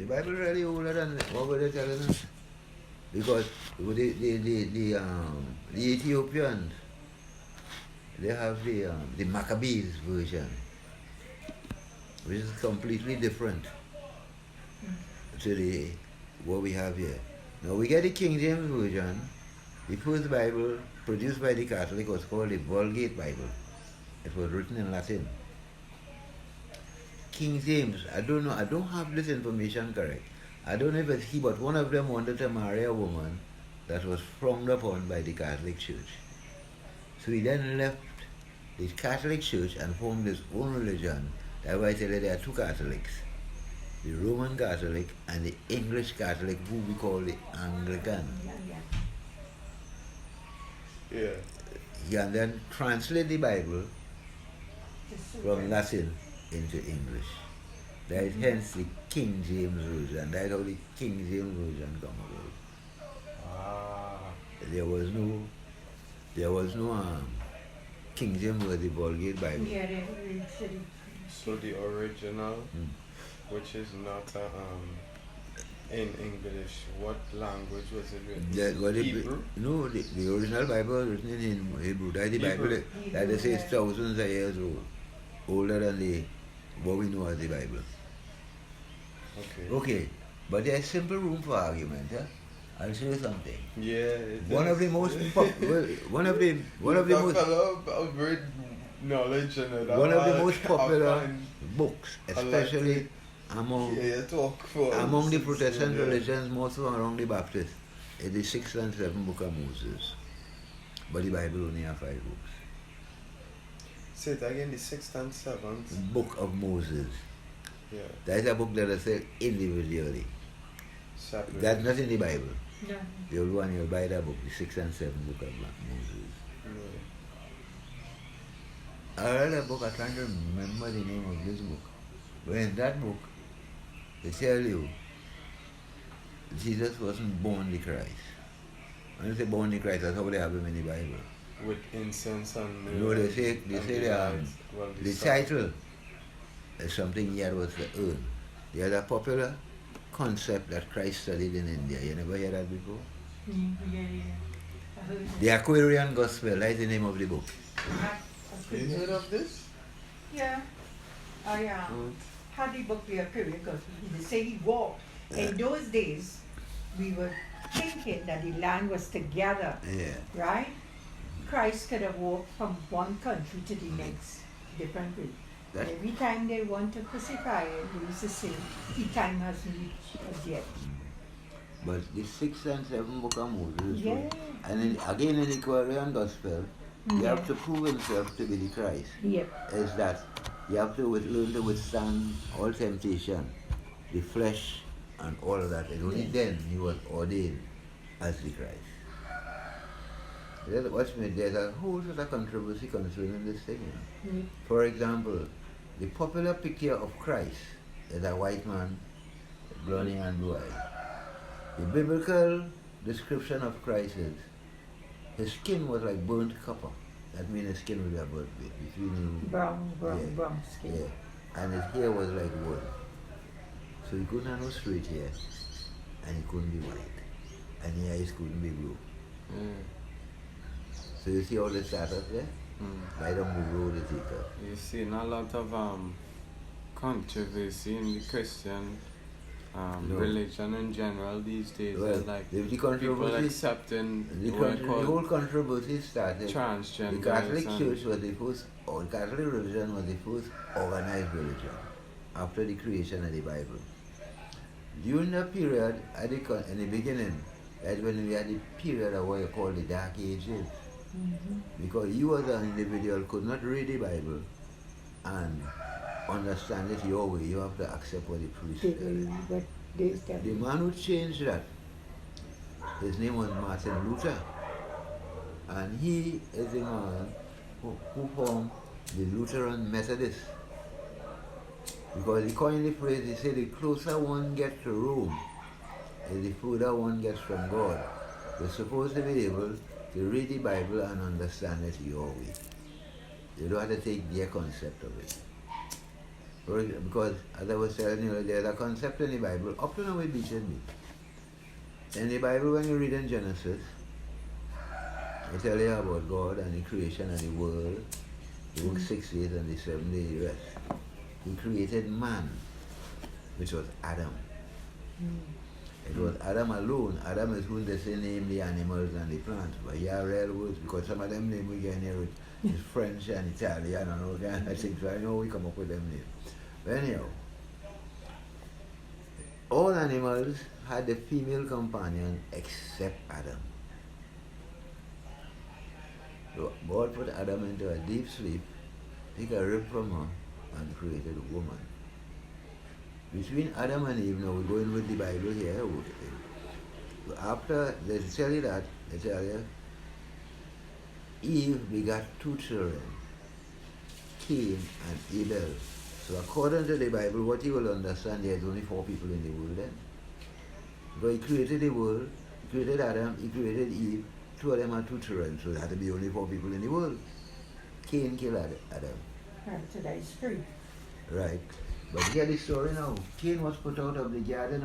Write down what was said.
The Bible really older than what were they telling us? Because the Ethiopians, they have the Maccabees version, which is completely different to the what we have here. Now we get the King James version. The first Bible produced by the Catholic was called the Vulgate Bible. It was written in Latin. King James, I don't know, I don't have this information correct. I don't know if it's he, but one of them wanted to marry a woman that was frowned upon by the Catholic Church. So he then left the Catholic Church and formed his own religion. That's why I tell you there are two Catholics. The Roman Catholic and the English Catholic, who we call the Anglican. Yeah. He can then translate the Bible from Latin into English. That is hence the King James Version. That's how the King James Version come about. Ah. There was no King James was the Vulgate Bible. Yeah, they said So the original, which is not in English, what language was it written? Hebrew? No, the original Bible was written in Hebrew. That's the Bible that they say is thousands of years old, older than what we know as the Bible. Okay, but there's simple room for argument. Yeah? I'll show you something. Yeah. One of the most knowledge and one of the most popular books, especially among the Protestant religions, more so among the Baptists, is the 6th and 7th book of Moses. But the Bible only has 5 books. Say it again, the 6th and 7th book of Moses. Yeah. That is a book that is said individually. Separate. That's not in the Bible. No. You'll go and you'll buy that book, the 6th and 7th book of Moses. Yeah. I read a book, I can't remember the name of this book. But in that book, they tell you Jesus wasn't born the Christ. When they say born the Christ, that's how they have him in the Bible. With incense and No, they say the title is something he had was to earn. They had a popular concept that Christ studied in India. You never heard that before? Yeah. I heard that. The Aquarian Gospel, that's the name of the book. You heard of this? Yeah. I had the book The Aquarian Gospel. They say he walked. In those days, we were thinking that the land was together, Yeah. right? Christ could have walked from one country to the next, different way. Every time they want to crucify him, they used to say, the time hasn't reached as yet. But the 6th and 7th book of Moses, Yeah. and again in the Aquarian Gospel, you have to prove himself to be the Christ. Yep. Is that you have to learn to withstand all temptation, the flesh, and all of that. And only then he was ordained as the Christ. Watch me, there's a whole sort of controversy concerning this thing. You know? For example, the popular picture of Christ is a white man, blonde and blue eyes. The biblical description of Christ is his skin was like burnt copper. That means his skin was about between Brown skin. yeah. And his hair was like wool. So he couldn't have no straight hair, and he couldn't be white, and his eyes couldn't be blue. So you see all the status there? Right on the road to take us. You see a lot of controversy in the Christian religion in general these days. Well, like the people controversy, accepting the whole controversy started. transgender. The Catholic Church was the first, or the Catholic religion was the first organized religion after the creation of the Bible. During the period, in the beginning, that's when we had the period of what you call the Dark Ages. Because you as an individual could not read the Bible and understand it your way. You have to accept what the priest said. The man who changed that, his name was Martin Luther. And he is the man who formed the Lutheran Methodists. Because he coined the phrase, he said the closer one gets to Rome, the further one gets from God. You're supposed to be able to read the Bible and understand it your way. You don't have to take their concept of it. Because, as I was telling you, there's a concept in the Bible, up to now we beat me. In the Bible, when you read in Genesis, it tells you about God and the creation and the world. He worked 6 days and the 7th day he rest. He created man, which was Adam. It was Adam alone. Adam is who they say name the animals and the plants. But here are real words, because some of them names we get here with French and Italian and all kind of things. So I know we come up with them names. But anyhow, all animals had a female companion except Adam. So God put Adam into a deep sleep, took a rib from her, and created a woman. Between Adam and Eve, now we're going with the Bible here. So after they tell you that, they tell you, Eve begot 2 children, Cain and Abel. So according to the Bible, what you will understand, there's only 4 people in the world then. Because he created the world, he created Adam, he created Eve, 2 of them had 2 children, so there had to be only 4 people in the world. Cain killed Adam. Right, so that is 3. Right. But hear the story now. Cain was put out of the garden